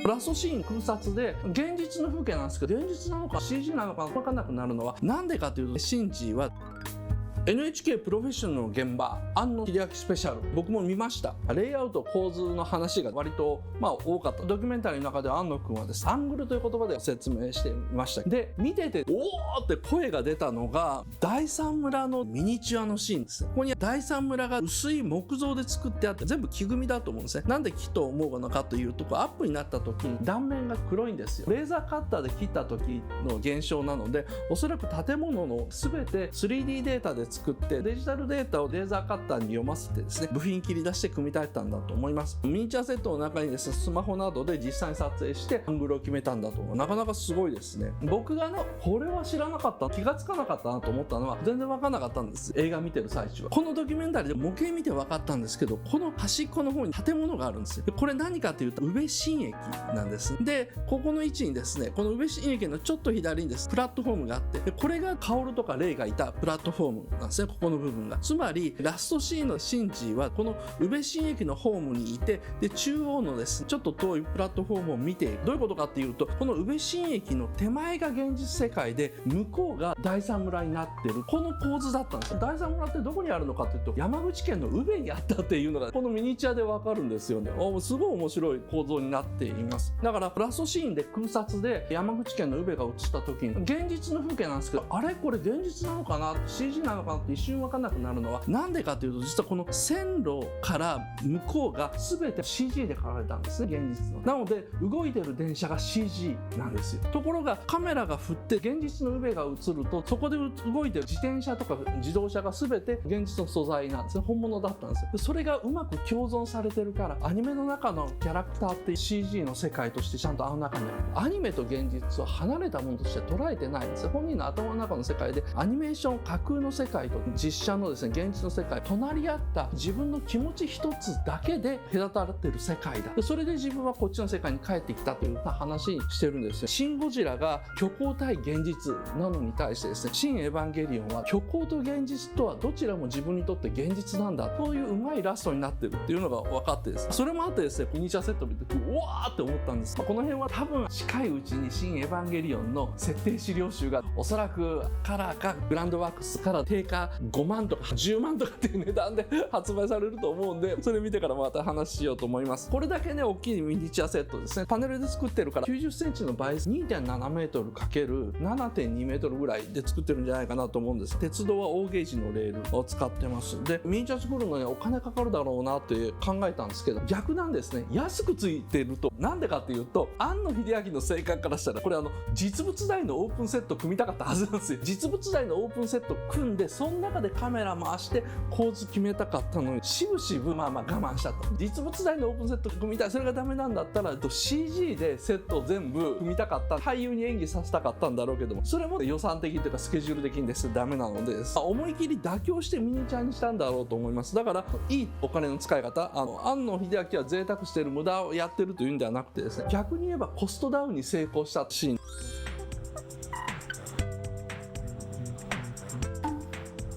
ラストシーン空撮で現実の風景なんですけど、現実なのか CG なのか分からなくなるのはなんでかというと、シンジはNHK プロフェッショナルの現場、庵野秀明スペシャル、僕も見ました。レイアウト構図の話が割と多かった。ドキュメンタリーの中で庵野くんはですね、アングルという言葉で説明してみました。で、見てておーって声が出たのが第三村のミニチュアのシーンですね。ここに第三村が薄い木造で作ってあって、全部木組みだと思うんですね。なんで木と思うのかというと、アップになった時に断面が黒いんですよ。レーザーカッターで切った時の現象なので、おそらく建物の全て 3D データで作ってデジタルデータをレーザーカッターに読ませてですね、部品切り出して組み立てたんだと思います。ミニチュアセットの中にですね、スマホなどで実際に撮影してアングルを決めたんだと。なかなかすごいですね。僕がこれは知らなかった、気がつかなかったなと思ったのは、全然分からなかったんです。映画見てる最中は。このドキュメンタリーで模型見て分かったんですけど、この端っこの方に建物があるんですよ。これ何かというと宇部新駅なんです。で、ここの位置にですね、この宇部新駅のちょっと左にですプラットフォームがあって、でこれが薫とかレイがいたプラットフォームなんですね。ここの部分が。つまりラストシーンのシンジはこの宇部新駅のホームにいて、で中央のですねちょっと遠いプラットフォームを見ている。どういうことかっていうと、この宇部新駅の手前が現実世界で、向こうが第三村になってる、この構図だったんですよ。第三村ってどこにあるのかというと、山口県の宇部にあったっていうのがこのミニチュアでわかるんですよね。すごい面白い構造になっています。だからラストシーンで空撮で山口県の宇部が映った時に現実の風景なんですけど、あれこれ現実なのかな CG なのかなって一瞬分かんなくなるのはなんでかというと、実はこの線路から向こうが全て CG で描かれたんですね、現実の。なので動いてる電車が CG なんですよ。ところがカメラが振って現実の宇部が映ると、そこで動いてる自転車とか自動車が全て現実の素材なんですね。本物だったんですよ。でそれがうまく共存されてるから、アニメの中のキャラクターって CG の世界としてちゃんとあの中にある。アニメと現実を離れたものとして捉えてないんですよ。本人の頭の中の世界でアニメーション架空の世界と実写のですね現実の世界、隣り合った自分の気持ち一つだけで隔たれてる世界だ。でそれで自分はこっちの世界に帰ってきたという話にしてるんですよ。シン・ゴジラが虚構対現実なのに対してですね、シン・エヴァンゲリオンは虚構と現実とはどちらも自分にとって現実なんだといううまいラストになってるっていうのが分かってですね、それもあってですね、ミニチュアセットを見てうわーって思ったんです。この辺は多分近いうちにシン・エヴァンゲリオンの設定資料集がおそらくカラーかグランドワークスから定価5万とか10万とかっていう値段で発売されると思うんで、それ見てからまた話しようと思います。これだけね大きいミニチュアセットですね、パネルで作ってるから90センチの倍 2.7 メートル ×7.2 メートルぐらいで作ってるんじゃないかなと思うんです。鉄道は大ゲージのレールを使ってます。でミニチュア作るのにお金かかるだろうなって考えたんですけど、逆なんですね。安くついてると。なんでかっていうと、庵野秀明の性格からしたらこれ実物大のオープンセット組みたかったはずなんですよ。実物大のオープンセット組んで、その中でカメラ回して構図決めたかったのに、しぶしぶ我慢しちゃった。実物大のオープンセット組みたい、それがダメなんだったら CG でセットを全部組みたかった、俳優に演技させたかったんだろうけども、それも予算的というかスケジュール的にですねダメなので、思い切り妥協してミニチュアにしたんだろうと思います。だからいいお金の使い方、庵野秀明は贅沢してる無駄をやってるというんではなくてですね、逆に言えばコストダウンに成功したシーン。